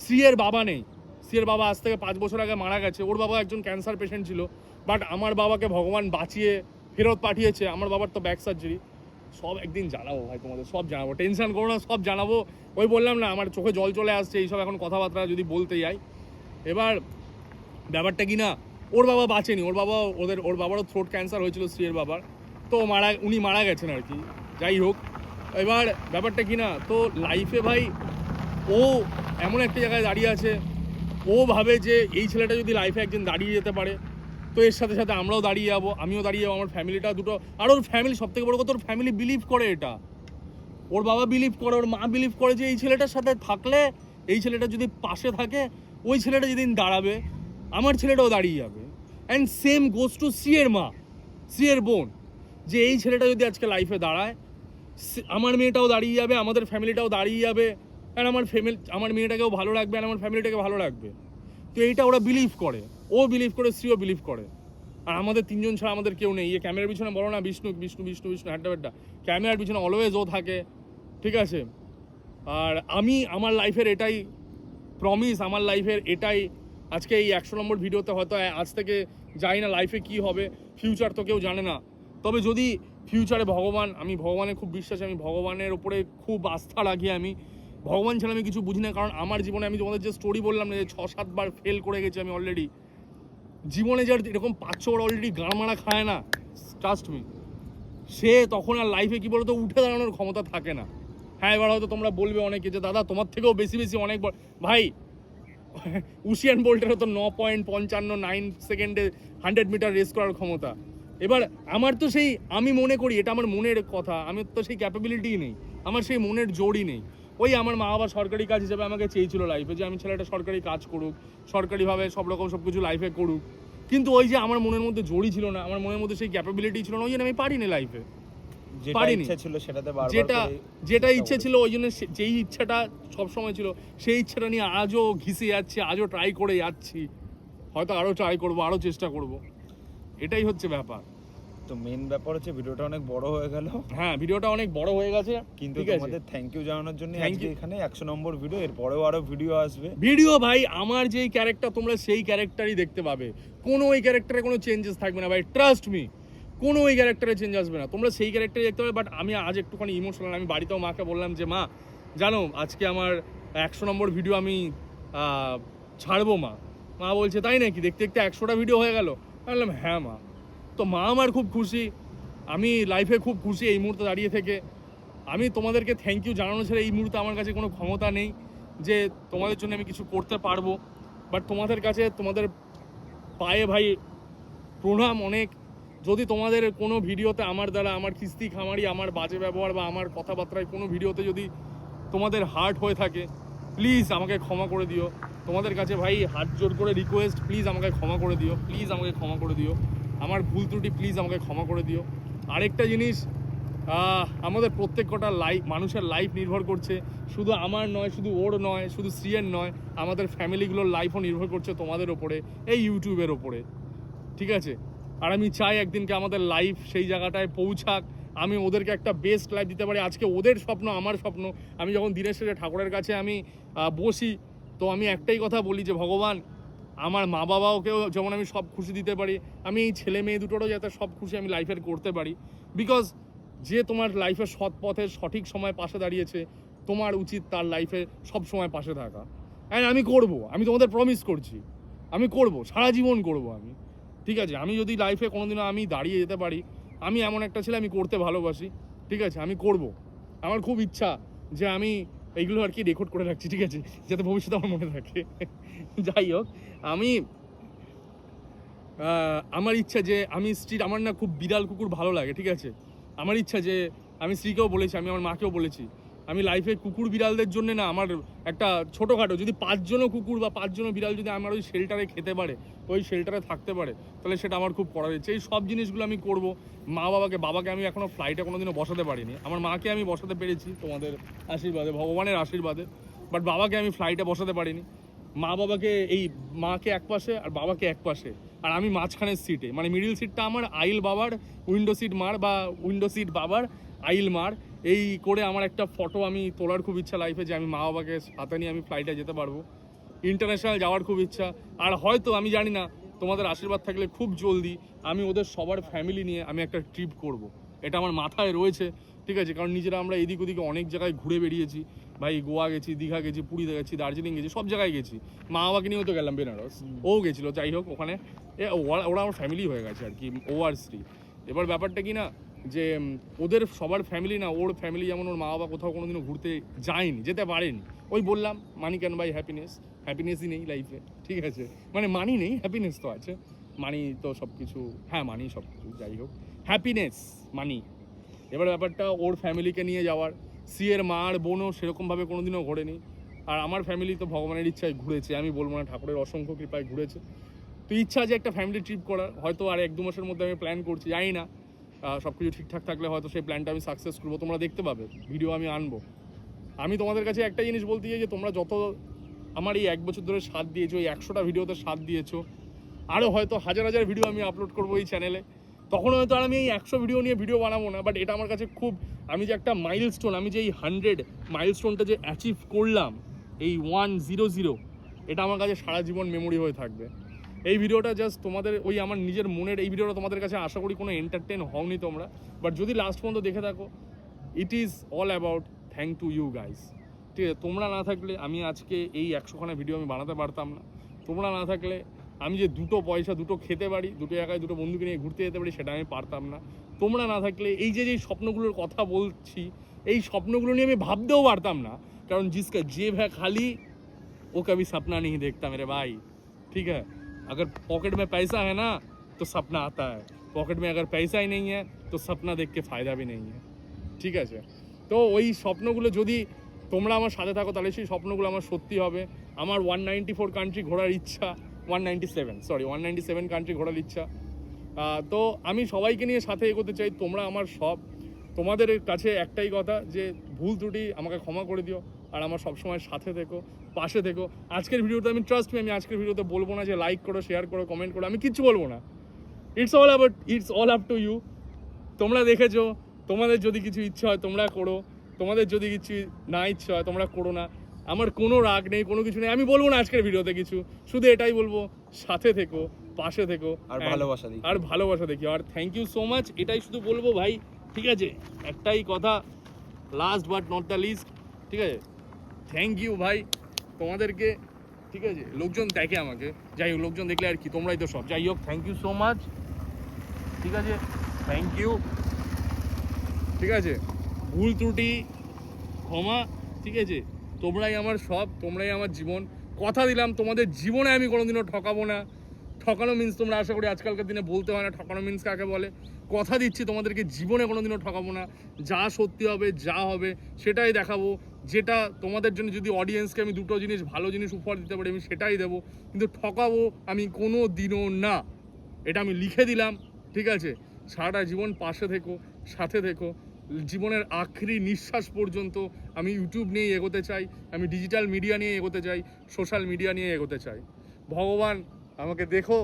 শ্রীয়ের বাবা নেই, শ্রীয়ের বাবা আজ থেকে 5 বছর আগে মারা গেছে, ওর বাবা একজন ক্যান্সার পেশেন্ট ছিল, বাট আমার বাবাকে ভগবান বাঁচিয়ে ফেরত পাঠিয়েছে, আমার বাবার তো ব্যাক সার্জারি, সব একদিন জানাবো ভাই তোমাদের, সব জানাবো, টেনশন করো না, সব জানাবো। ওই বললাম না আমার চোখে জল চলে আসছে এইসব এখন কথাবার্তা যদি বলতে যাই। এবার ব্যাপারটা কি না, ওর বাবা বাঁচেনি, ওর বাবারও থ্রোট ক্যান্সার হয়েছিল শ্রীয়ের বাবার, তো উনি মারা গেছেন আর কি, যাই হোক। এবার ব্যাপারটা কি না, তো লাইফে ভাই ও এমন একটা জায়গায় দাঁড়িয়ে আছে, ও ভাবে যে এই ছেলেটা যদি লাইফে একদিন দাঁড়িয়ে যেতে পারে, তো এর সাথে সাথে আমরাও দাঁড়িয়ে যাবো, আমিও দাঁড়িয়ে যাবো, আমার ফ্যামিলিটা দুটো, আর ওর ফ্যামিলি সব থেকে বড় কথা, ওর ফ্যামিলি বিলিভ করে এটা, ওর বাবা বিলিভ করে, ওর মা বিলিভ করে যে এই ছেলেটার সাথে থাকলে, এই ছেলেটা যদি পাশে থাকে, ওই ছেলেটা যেদিন দাঁড়াবে আমার ছেলেটাও দাঁড়িয়ে যাবে। অ্যান্ড সেম গোজ টু শ্রীয়ের মা, শ্রীয়ের বোন, যে এই ছেলেটা যদি আজকে লাইফে দাঁড়ায়, আমার মেয়েটাও দাঁড়িয়ে যাবে, আমাদের ফ্যামিলিটাও দাঁড়িয়ে যাবে, আর আমার মেয়েটাকেও ভালো রাখবে, আর আমার ফ্যামিলিটাকে ভালো রাখবে। তো এইটা ওরা বিলিভ করে, ও বিলিভ করে, শ্রীও বিলিভ করে, আর আমাদের তিনজন ছাড়া আমাদের কেউ নেই। এই ক্যামেরার পিছনে বলো না বিষ্ণু বিষ্ণু বিষ্ণু বিষ্ণু হ্যাড্ডা ব্যাড্ডা, ক্যামেরার পিছনে অলওয়েজ ও থাকে, ঠিক আছে? আর আমি আমার লাইফের এটাই প্রমিস, আমার লাইফের এটাই, আজকে এই 100 নম্বর ভিডিওতে হয়তো আজ থেকে জানি না লাইফে কি হবে, ফিউচার তো কেউ জানে না, তবে যদি ফিউচারে আমি ভগবানের খুব বিশ্বাসী, আমি ভগবানের উপরে খুব আস্থা রাখি, আমি ভগবান ছাড়া আমি কিছু বুঝি না, কারণ আমার জীবনে আমি তোমাদের যে স্টোরি বললাম না, যে 6-7 বার ফেল করে গেছি আমি অলরেডি জীবনে, যার এরকম 5-6 বার অলরেডি গাঁ মারা খায় না, ট্রাস্ট মি, সে তখন আর লাইফে কি বলতো উঠে দাঁড়ানোর ক্ষমতা থাকে না। হ্যাঁ এবার হয়তো তোমরা বলবে অনেকে যে দাদা তোমার থেকেও বেশি অনেক ভাই, উসিয়ান বোল্টেরও তো 9.55 সেকেন্ডে 100 মিটার রেস করার ক্ষমতা। এবার আমার তো সেই, আমি মনে করি এটা আমার মনের কথা, আমি তো সেই ক্যাপাবিলিটি নেই, আমার সেই মনের জোরই নেই। ওই আমার মা বাবা সরকারি কাজ হিসেবে আমাকে চেয়েছিল লাইফে, যে আমি ছেলেটা সরকারি কাজ করুক, সরকারিভাবে সব রকম সব কিছু লাইফে করুক, কিন্তু ওই যে আমার মনের মধ্যে জোরই ছিল না, আমার মনের মধ্যে সেই ক্যাপাবিলিটি ছিল না, ওই জন্য আমি পারিনি লাইফে, পারিনি। যেটা ইচ্ছে ছিল ওই জন্য, যেই ইচ্ছাটা সবসময় ছিল সেই ইচ্ছাটা নিয়ে আজও ঘিসে যাচ্ছি, আজও ট্রাই করে যাচ্ছি, হয়তো আরও ট্রাই করবো, আরও চেষ্টা করব, এটাই হচ্ছে ব্যাপার। তো মেন ব্যাপার হচ্ছে ভিডিওটা অনেক বড় হয়ে গেল, হ্যাঁ ভিডিওটা অনেক বড় হয়ে গেছে, কিন্তু তোমাদের থ্যাংক ইউ জানানোর জন্য আজকে এখানে 100 নম্বর ভিডিও, এরপরেও আরো ভিডিও আসবে। ভিডিও ভাই আমার যেই ক্যারেক্টার তোমরা সেই ক্যারেক্টারই দেখতে পাবে, কোনো ওই ক্যারেক্টারে কোনো চেঞ্জেস থাকবে না ভাই, ট্রাস্ট মি, কোনো ওই ক্যারেক্টারে চেঞ্জ আসবে না, তোমরা সেই ক্যারেক্টারই দেখতে পাবে। বাট আমি আজ একটুখানি ইমোশনাল, আমি বাড়িতেও মাকে বললাম যে মা জানো আজকে আমার 100 নম্বর ভিডিও আমি ছাড়বো মা। মা বলছে তাই নাকি, দেখতে দেখতে 100টা ভিডিও হয়ে গেল? বললাম হ্যাঁ মা। তো মা আমার খুব খুশি, আমি লাইফে খুব খুশি এই মুহূর্তে দাঁড়িয়ে থেকে। আমি তোমাদেরকে থ্যাংক ইউ জানানো ছাড়া এই মুহূর্তে আমার কাছে কোনো ক্ষমতা নেই যে তোমাদের জন্য আমি কিছু করতে পারবো, বাট তোমাদের কাছে, তোমাদের পায়ে ভাই প্রণাম অনেক। যদি তোমাদের কোনো ভিডিওতে আমার দ্বারা, আমার কিস্তি খামারি, আমার বাজে ব্যবহার বা আমার কথাবার্তায় কোনো ভিডিওতে যদি তোমাদের হার্ট হয়ে থাকে, প্লিজ আমাকে ক্ষমা করে দিও। তোমাদের কাছে ভাই হাত জোর করে রিকোয়েস্ট, প্লিজ আমাকে ক্ষমা করে দিও, প্লিজ আমাকে ক্ষমা করে দিও, আমার ভুল ত্রুটি প্লিজ আমাকে ক্ষমা করে দিও। আরেকটা জিনিস, আমাদের প্রত্যেক কটা মানুষের লাইফ নির্ভর করছে, শুধু আমার নয়, শুধু ওর নয়, শুধু শ্রীয়ের নয়, আমাদের ফ্যামিলিগুলোর লাইফও নির্ভর করছে তোমাদের ওপরে, এই ইউটিউবের ওপরে, ঠিক আছে? আর আমি চাই একদিনকে আমাদের লাইফ সেই জায়গাটায় পৌঁছাক, আমি ওদেরকে একটা বেস্ট লাইফ দিতে পারি। আজকে ওদের স্বপ্ন আমার স্বপ্ন। আমি যখন দিনের শেষে ঠাকুরের কাছে আমি বসি, তো আমি একটাই কথা বলি যে ভগবান আমার মা বাবাকেও যেমন আমি সব খুশি দিতে পারি, আমি এই ছেলে মেয়ে দুটোরও যাতে সব খুশি আমি লাইফের করতে পারি। বিকজ যে তোমার লাইফের সৎ পথে সঠিক সময় পাশে দাঁড়িয়েছে, তোমার উচিত তার লাইফে সব সময় পাশে থাকা। অ্যান্ড আমি করব, আমি তোমাদের প্রমিস করছি, আমি করব, সারা জীবন করব আমি, ঠিক আছে? আমি যদি লাইফে কোনোদিনও আমি দাঁড়িয়ে যেতে পারি, আমি এমন একটা ছেলে, আমি করতে ভালোবাসি, ঠিক আছে? আমি করব, আমার খুব ইচ্ছা যে আমি এইগুলো আর কি রেকর্ড করে রাখছি, ঠিক আছে, যাতে ভবিষ্যতে আমার মনে থাকে। যাই হোক, আমি আমার ইচ্ছা যে আমি স্ট্রিট, আমার না খুব বিড়াল কুকুর ভালো লাগে, ঠিক আছে? আমার ইচ্ছা যে আমি স্ত্রীকেও বলেছি, আমি আমার মাকেও বলেছি, আমি লাইফে কুকুর বিড়ালদের জন্য না, আমার একটা ছোটোখাটো যদি 5 জনও কুকুর বা 5 জনও বিড়াল যদি আমার ওই শেল্টারে খেতে পারে, ওই শেল্টারে থাকতে পারে, তাহলে সেটা আমার খুব করার ইচ্ছে। এই সব জিনিসগুলো আমি করব। বাবাকে আমি এখনও ফ্লাইটে কোনোদিনও বসাতে পারিনি, আমার মাকে আমি বসাতে পেরেছি তোমাদের আশীর্বাদে, ভগবানের আশীর্বাদে, বাট বাবাকে আমি ফ্লাইটে বসাতে পারিনি। মাকে এক পাশে আর বাবাকে এক পাশে, আর আমি মাঝখানের সিটে, মানে মিডিল সিটটা আমার, আইল বাবার, উইন্ডো সিট মার, বা উইন্ডো সিট বাবার, আইল মার, এই করে আমার একটা ফটো আমি তোলার খুব ইচ্ছা লাইফে, যে আমি মা বাবাকে সাথে নিয়ে আমি ফ্লাইটে যেতে পারবো, ইন্টারন্যাশনাল যাওয়ার খুব ইচ্ছা। আর হয়তো আমি জানি না, তোমাদের আশীর্বাদ থাকলে খুব জলদি আমি ওদের সবার ফ্যামিলি নিয়ে আমি একটা ট্রিপ করব, এটা আমার মাথায় রয়েছে, ঠিক আছে? কারণ নিজেরা আমরা এদিক ওদিকে অনেক জায়গায় ঘুরে বেরিয়েছি ভাই, গোয়া গেছি, দীঘা গেছি, পুরী গেছি, দার্জিলিং গেছি, সব জায়গায় গেছি, মা বাবাকে নিয়েও তো গেলাম বেনারস, ও গেছিলো, যাই হোক ওখানে ওরা আমার ফ্যামিলি হয়ে গেছে আর কি, ও আর স্ত্রী। এবার ব্যাপারটা কি না, যে ওদের সবার ফ্যামিলি না, ওর ফ্যামিলি যেমন, ওর মা বাবা কোথাও কোনোদিনও ঘুরতে যায়নি, যেতে পারেনি। ওই বললাম মানি ক্যান বাই হ্যাপিনেসই নেই লাইফে, ঠিক আছে? মানে মানি নেই, হ্যাপিনেস তো আছে, মানি তো সব কিছু, হ্যাঁ মানি সব কিছু, যাই হোক হ্যাপিনেস মানি। এবার ব্যাপারটা ওর ফ্যামিলিকে নিয়ে যাওয়ার, সিয়ের মা আর বোনও সেরকমভাবে কোনোদিনও ঘোরেনি, আর আমার ফ্যামিলি তো ভগবানের ইচ্ছায় ঘুরেছে, আমি বলবো না, ঠাকুরের অসংখ্য কৃপায় ঘুরেছে। তো ইচ্ছা আছে একটা ফ্যামিলি ট্রিপ করার, হয়তো আর 1-2 মাসের মধ্যে আমি প্ল্যান করছি, জানি না সব কিছু ঠিকঠাক থাকলে হয়তো সেই প্ল্যানটা আমি সাকসেস করবো, তোমরা দেখতে পাবে, ভিডিও আমি আনবো। আমি তোমাদের কাছে একটা জিনিস বলতে চাই যে তোমরা যত আমার এই 1 বছর ধরে সাথ দিয়েছো, এই 100টা ভিডিওতে সাথ দিয়েছো, আরও হয়তো হাজার হাজার ভিডিও আমি আপলোড করবো এই চ্যানেলে, তখন হয়তো আর আমি এই 100 ভিডিও নিয়ে ভিডিও বানাবো না, বাট এটা আমার কাছে খুব, আমি যে একটা মাইলস্টোন, আমি যে এই 100 মাইলস্টোনটা যে অ্যাচিভ করলাম, এই 100, এটা আমার কাছে সারা জীবন মেমোরি হয়ে থাকবে। এই ভিডিওটা জাস্ট তোমাদের ওই আমার নিজের মনের, এই ভিডিওটা তোমাদের কাছে আশা করি কোনো এন্টারটেন হওনি তোমরা, বাট যদি লাস্ট পর্যন্ত দেখে থাকো, it is all about thank to you guys, ঠিক আছে? তোমরা না থাকলে আমি আজকে এই 100খানা ভিডিও আমি বানাতে পারতাম না, তোমরা না থাকলে আমি যে 2 পয়সা খেতে পারি, 2 জায়গায় 2 বন্ধুকে নিয়ে ঘুরতে যেতে পারি, সেটা আমি পারতাম না। তোমরা না থাকলে এই যে স্বপ্নগুলোর কথা বলছি, এই স্বপ্নগুলো নিয়ে আমি ভাবতেও পারতাম না, কারণ জিসকা জেব হ্যাঁ খালি वो कभी सपना नहीं देखता मेरे भाई, ठीक है? अगर पॉकेट में पैसा है ना तो सपना आता है, पॉकेट में अगर पैसा ही नहीं है तो सपना देख के फ़ायदा भी नहीं है, ঠিক আছে? তো ওই স্বপ্নগুলো যদি তোমরা আমার সাথে থাকো, তাহলে সেই স্বপ্নগুলো আমার সত্যি হবে। আমার 194 কান্ট্রি ঘোরার ইচ্ছা, 197 কান্ট্রি ঘোরার ইচ্ছা। তো আমি সবাইকে নিয়ে সাথে এগোতে চাই, তোমরা আমার সব, তোমাদের কাছে একটাই কথা যে ভুল ত্রুটি আমাকে ক্ষমা করে দিও, আর আমার সবসময় সাথে থেকো, পাশে থেকো। আজকের ভিডিওতে আমি ট্রাস্ট মি, আমি আজকের ভিডিওতে বলবো না যে লাইক করো, শেয়ার করো, কমেন্ট করো, আমি কিচ্ছু বলবো না। It's all up to you. তোমরা দেখেছো, তোমাদের যদি কিছু ইচ্ছা হয় তোমরা করো, তোমাদের যদি কিছু না ইচ্ছা হয় তোমরা করো না, আমার কোনো রাগ নেই, কোনো কিছু নেই। আমি বলবো না আজকের ভিডিওতে কিছু, শুধু এটাই বলবো, সাথে থেকো, পাশে থেকো, আর ভালোবাসা দেখি, আর থ্যাংক ইউ সো মাচ, এটাই শুধু বলবো ভাই, ঠিক আছে? একটাই কথা, last but not the least, ঠিক আছে? থ্যাংক ইউ ভাই তোমাদেরকে, ঠিক আছে? লোকজন দেখে আমাকে, যাই হোক, লোকজন দেখলে আর কি, তোমরাই তো সব, যাই হোক, থ্যাংক ইউ সো মাচ, ঠিক আছে? থ্যাংক ইউ, ঠিক আছে? ভুল ত্রুটি ক্ষমা, ঠিক আছে? তোমরাই আমার সব, তোমরাই আমার জীবন। কথা দিলাম তোমাদের জীবনে আমি কোনোদিনও ঠকাবো না। ঠকানো মিন্স তোমরা আশা করি আজকালকার দিনে বলতে হয় না ঠকানো মিন্স কাকে বলে। কথা দিচ্ছি তোমাদেরকে জীবনে কোনোদিনও ঠকাবো না, যা সত্যি হবে, যা হবে সেটাই দেখাবো। যেটা তোমাদের জন্য যদি অডিয়েন্সকে আমি দুটো জিনিস ভালো জিনিস উপহার দিতে পারি আমি সেটাই দেবো, কিন্তু ঠকাবো আমি কোনো দিনও না, এটা আমি লিখে দিলাম। ঠিক আছে, সারাটা জীবন পাশে থেকো, সাথে থেকো, জীবনের আখরি নিঃশ্বাস পর্যন্ত আমি ইউটিউব নিয়ে এগোতে চাই, আমি ডিজিটাল মিডিয়া নিয়ে এগোতে চাই, সোশ্যাল মিডিয়া নিয়ে এগোতে চাই। ভগবান আমাকে দেখো,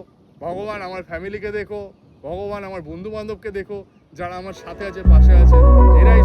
ভগবান আমার ফ্যামিলিকে দেখো, ভগবান আমার বন্ধু বান্ধবকে দেখো, যারা আমার সাথে আছে, পাশে আছে, এরাই